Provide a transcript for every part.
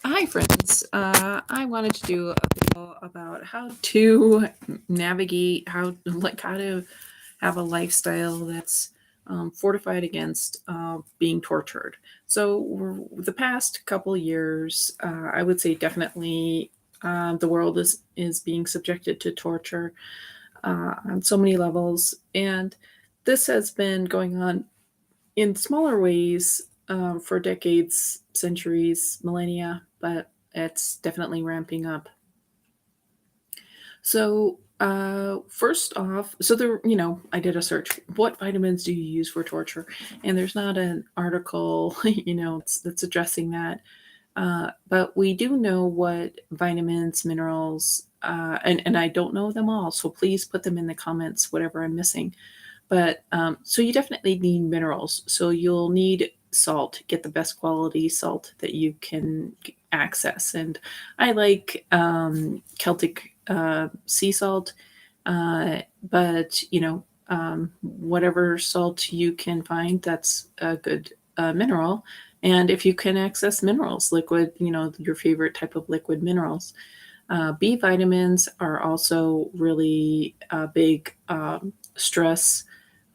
Hi, friends. I wanted to do a video about how to navigate how to have a lifestyle that's fortified against being tortured. So the past couple years, I would say definitely the world is being subjected to torture on so many levels, and this has been going on in smaller ways for decades, centuries, millennia, but it's definitely ramping up. So, first off, so there, I did a search. What vitamins do you use for torture? And there's not an article, that's addressing that. But we do know what vitamins, minerals, and I don't know them all. So please put them in the comments, whatever I'm missing. But so you definitely need minerals. So you'll need salt. Get the best quality salt that you can access. And I like Celtic sea salt, but whatever salt you can find, that's a good mineral. And if you can access minerals, liquid, your favorite type of liquid minerals. B vitamins are also really big stress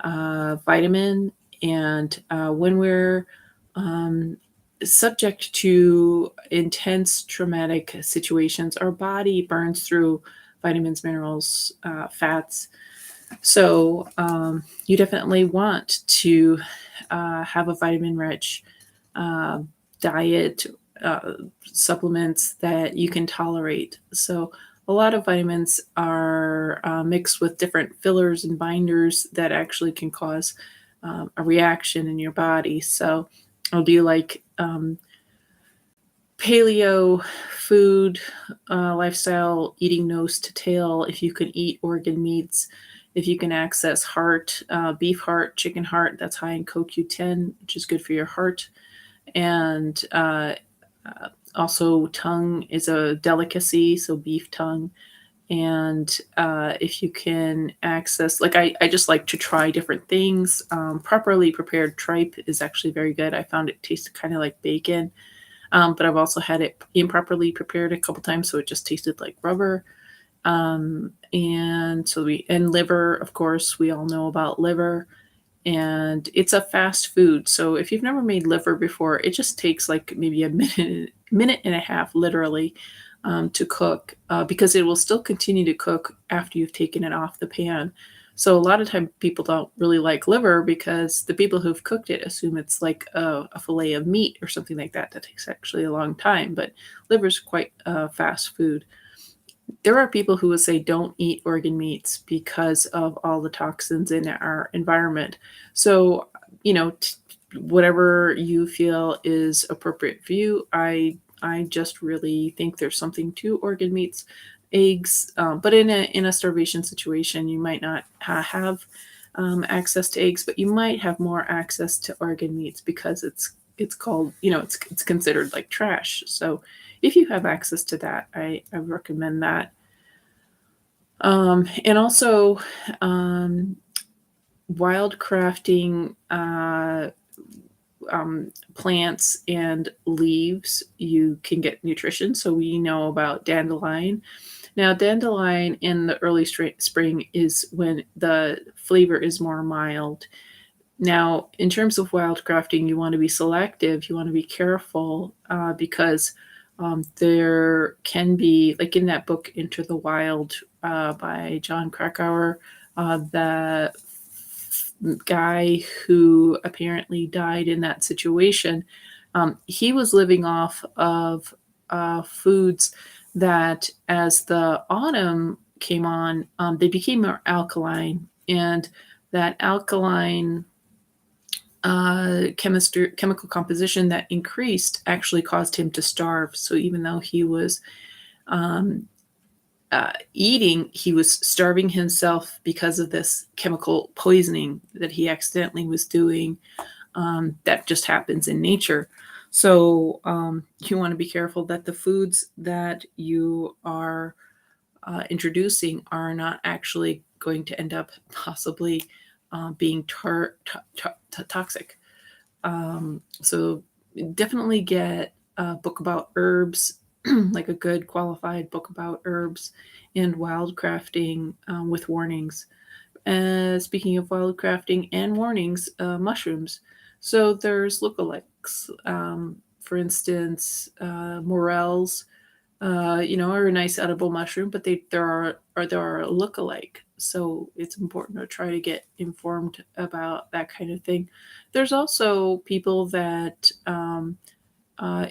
vitamin. And when we're um, subject to intense traumatic situations, our body burns through vitamins, minerals, fats. So you definitely want to have a vitamin rich uh, diet, uh, supplements that you can tolerate. So a lot of vitamins are mixed with different fillers and binders that actually can cause a reaction in your body. So, do you like paleo food lifestyle, eating nose to tail? If you can eat organ meats, if you can access heart, beef heart, chicken heart, that's high in CoQ10, which is good for your heart. And also, tongue is a delicacy, so beef tongue. And if you can access, like, I just like to try different things. Properly prepared tripe is actually very good. I found it tasted kind of like bacon, but I've also had it improperly prepared a couple times, so it just tasted like rubber. And liver, of course, we all know about liver, and it's a fast food. So if you've never made liver before, it just takes like maybe a minute and a half, literally, to cook, because it will still continue to cook after you've taken it off the pan. So a lot of time people don't really like liver because the people who've cooked it assume it's like a fillet of meat or something like that. That takes actually a long time, but liver's quite fast food. There are people who will say don't eat organ meats because of all the toxins in our environment. So, whatever you feel is appropriate for you. I just really think there's something to organ meats, eggs, but in a starvation situation, you might not have access to eggs, but you might have more access to organ meats because it's called, it's considered like trash. So if you have access to that, I recommend that. And also, um, wild crafting plants and leaves, you can get nutrition. So we know about dandelion. Now, dandelion in the early spring is when the flavor is more mild. Now, in terms of wild crafting, you want to be selective. You want to be careful because there can be, like in that book, Into the Wild by John Krakauer, the guy who apparently died in that situation, he was living off of foods that, as the autumn came on, they became more alkaline. And that alkaline chemical composition that increased actually caused him to starve. So even though he was um, eating, he was starving himself because of this chemical poisoning that he accidentally was doing. That just happens in nature. So you want to be careful that the foods that you are introducing are not actually going to end up possibly being toxic. So definitely get a book about herbs, like a good qualified book about herbs and wildcrafting with warnings. Speaking of wildcrafting and warnings, mushrooms. So there's lookalikes. For instance, morels, are a nice edible mushroom, but there are a lookalike. So it's important to try to get informed about that kind of thing. There's also people that uh,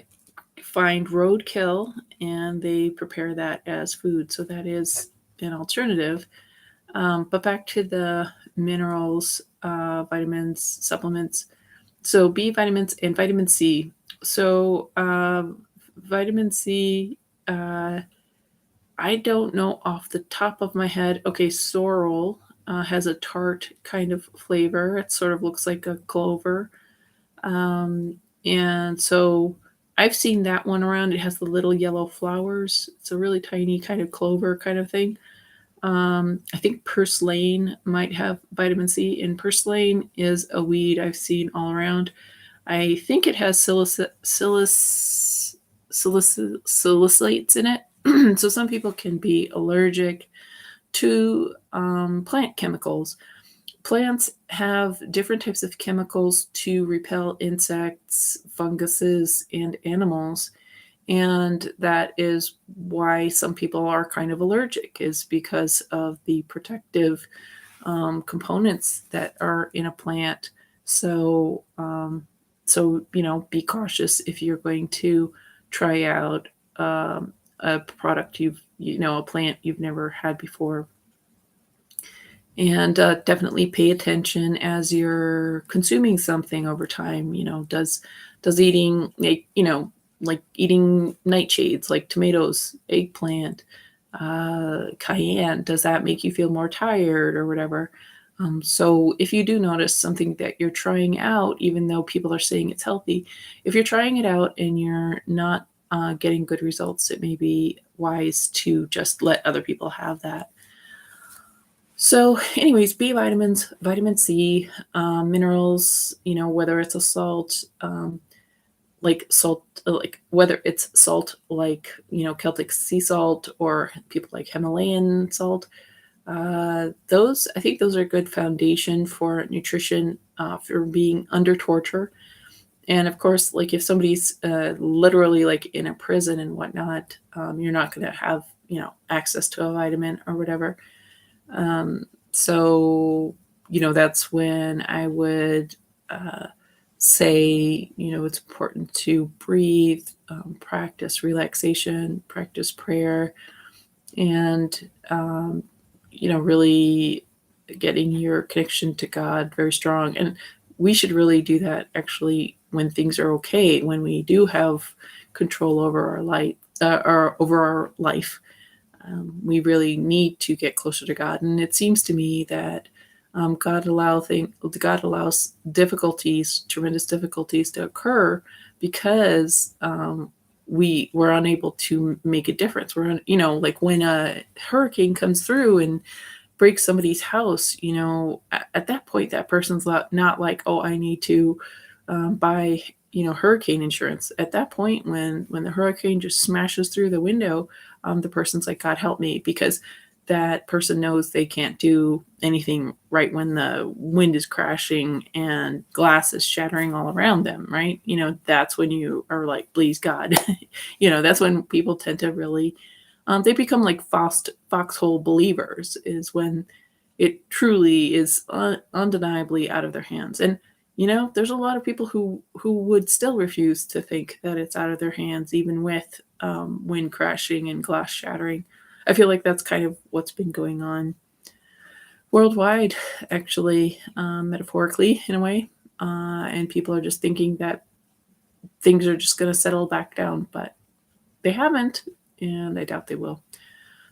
find roadkill and they prepare that as food. So that is an alternative. But back to the minerals, vitamins, supplements. So B vitamins and vitamin C. So vitamin C, uh, I don't know off the top of my head. Okay, sorrel has a tart kind of flavor. It sort of looks like a clover. And so I've seen that one around. It has the little yellow flowers. It's a really tiny kind of clover kind of thing. I think purslane might have vitamin C, and purslane is a weed I've seen all around. I think it has salicylates in it. So some people can be allergic to plant chemicals. Plants have different types of chemicals to repel insects, funguses, and animals. And that is why some people are kind of allergic, is because of the protective components that are in a plant. So, be cautious if you're going to try out a product a plant you've never had before. And definitely pay attention as you're consuming something over time. Does eating like eating nightshades like tomatoes, eggplant, cayenne, does that make you feel more tired or whatever? So if you do notice something that you're trying out, even though people are saying it's healthy, if you're trying it out and you're not getting good results, it may be wise to just let other people have that. So, anyways, B vitamins, vitamin C, minerals, whether it's a salt, like whether it's salt like, Celtic sea salt or people like Himalayan salt. I think those are a good foundation for nutrition for being under torture. And of course, like if somebody's literally like in a prison and whatnot, you're not going to have, access to a vitamin or whatever. So, that's when I would say, it's important to breathe, practice relaxation, practice prayer, and, really getting your connection to God very strong. And we should really do that actually when things are okay, when we do have control over our life, or over our life. We really need to get closer to God, and it seems to me that God allows difficulties, tremendous difficulties, to occur because we were unable to make a difference. Like when a hurricane comes through and breaks somebody's house, at that point, that person's not like, oh, I need to buy, hurricane insurance. At that point, when the hurricane just smashes through the window, the person's like, God help me, because that person knows they can't do anything right when the wind is crashing and glass is shattering all around them, right? That's when you are like, please God. That's when people tend to really, they become like foxhole believers, is when it truly is undeniably out of their hands. And there's a lot of people who would still refuse to think that it's out of their hands, even with wind crashing and glass shattering. I feel like that's kind of what's been going on worldwide, actually, metaphorically in a way. And people are just thinking that things are just going to settle back down, but they haven't, and I doubt they will.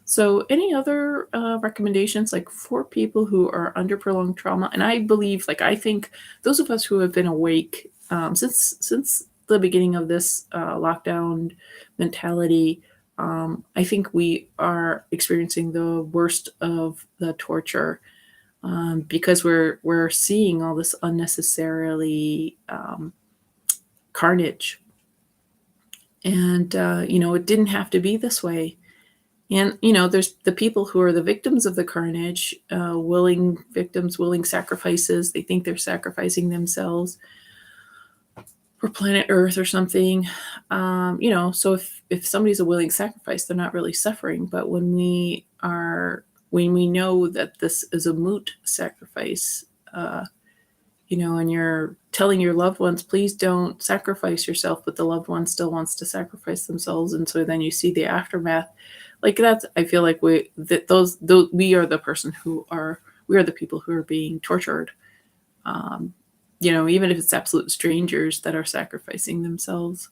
So, any other recommendations, like for people who are under prolonged trauma? And I think those of us who have been awake since the beginning of this lockdown mentality, I think we are experiencing the worst of the torture, because we're seeing all this unnecessarily carnage. And, it didn't have to be this way. And, there's the people who are the victims of the carnage, willing victims, willing sacrifices. They think they're sacrificing themselves for planet Earth or something. So if somebody's a willing sacrifice, they're not really suffering. But when we know that this is a moot sacrifice, and you're telling your loved ones, please don't sacrifice yourself, but the loved one still wants to sacrifice themselves, and so then you see the aftermath. Like that's, I feel like we are the person who are we are the people who are being tortured. Um, Even if it's absolute strangers that are sacrificing themselves,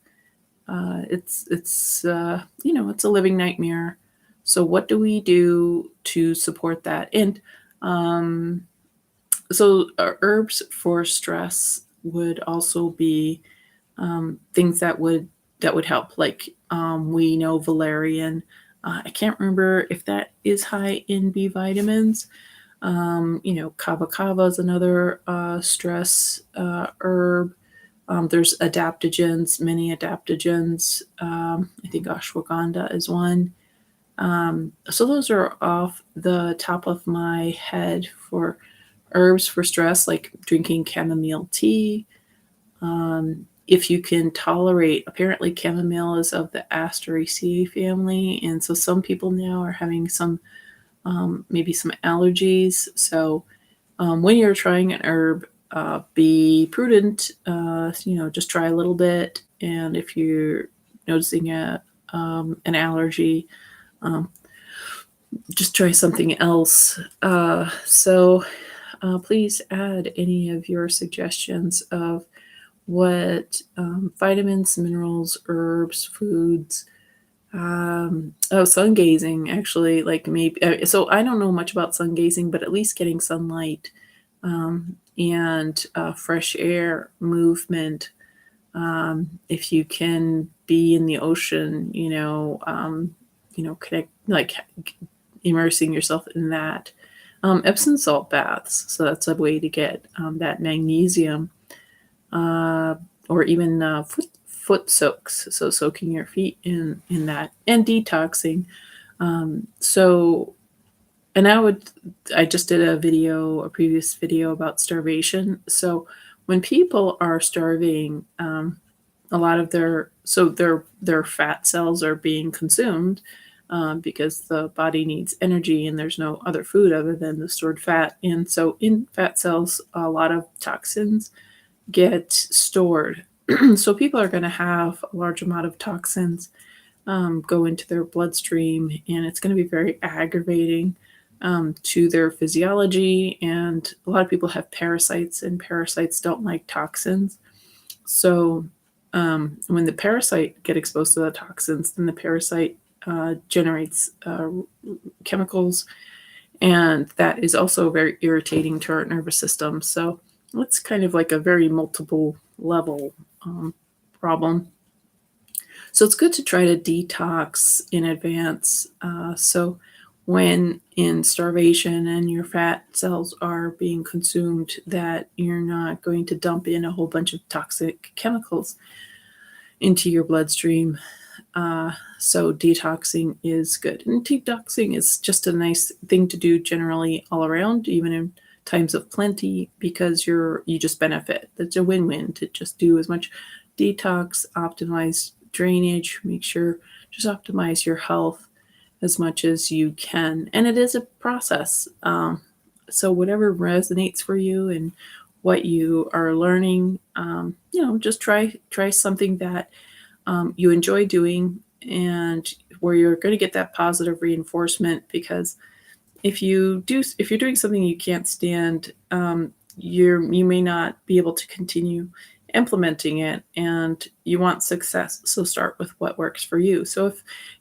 it's a living nightmare. So what do we do to support that? And um, herbs for stress would also be things that would help. Like we know valerian. I can't remember if that is high in B vitamins. Kava kava is another stress herb. There's adaptogens, many adaptogens. I think ashwagandha is one. So those are off the top of my head for herbs for stress, like drinking chamomile tea. If you can tolerate, apparently chamomile is of the Asteraceae family, and so some people now are having some maybe some allergies. So when you're trying an herb, be prudent. Just try a little bit, and if you're noticing an allergy, um, just try something else. Please add any of your suggestions of what vitamins, minerals, herbs, foods. Sun gazing, actually, like maybe. So I don't know much about sun gazing, but at least getting sunlight and fresh air, movement. If you can be in the ocean, connect, like immersing yourself in that. Epsom salt baths, so that's a way to get that magnesium, or even foot soaks, so soaking your feet in that, and detoxing. So, and I just did a previous video about starvation. So when people are starving, a lot of their fat cells are being consumed, because the body needs energy and there's no other food other than the stored fat. And so in fat cells, a lot of toxins get stored. So people are going to have a large amount of toxins go into their bloodstream, and it's going to be very aggravating to their physiology. And a lot of people have parasites, and parasites don't like toxins. So when the parasite get exposed to the toxins, then the parasite generates chemicals, and that is also very irritating to our nervous system. So it's kind of like a very multiple level problem. So it's good to try to detox in advance. So when in starvation and your fat cells are being consumed, that you're not going to dump in a whole bunch of toxic chemicals into your bloodstream. So detoxing is good. And detoxing is just a nice thing to do generally all around, even in times of plenty, because you just benefit. That's a win-win to just do as much detox, optimize drainage, make sure just optimize your health as much as you can. And it is a process. So whatever resonates for you and what you are learning, just try something that you enjoy doing, and where you're going to get that positive reinforcement. Because if you're doing something you can't stand, you may not be able to continue implementing it, and you want success, so start with what works for you. So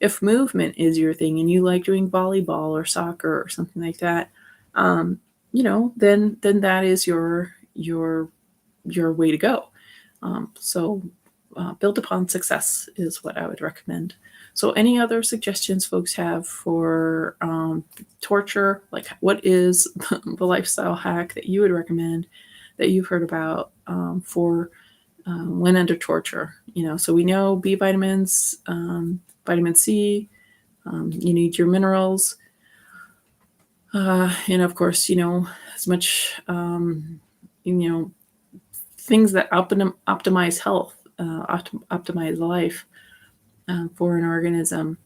if movement is your thing and you like doing volleyball or soccer or something like that, then that is your way to go. Build upon success is what I would recommend. So any other suggestions folks have for torture? Like, what is the lifestyle hack that you would recommend that you've heard about for when under torture. So we know B vitamins, vitamin C, you need your minerals, and of course, as much, you know, things that optimize health, optimize life for an organism.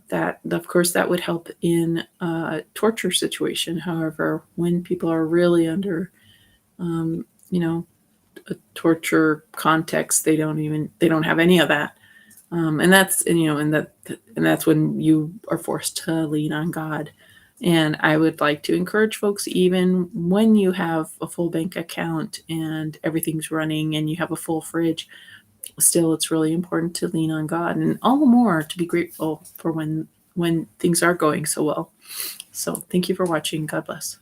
That, of course, that would help in a torture situation. However, when people are really under, um, you know, a torture context, they don't have any of that. And that's and, and that's when you are forced to lean on God. And I would like to encourage folks, even when you have a full bank account and everything's running and you have a full fridge, still it's really important to lean on God, and all the more to be grateful for when things are going so well. So thank you for watching. God bless.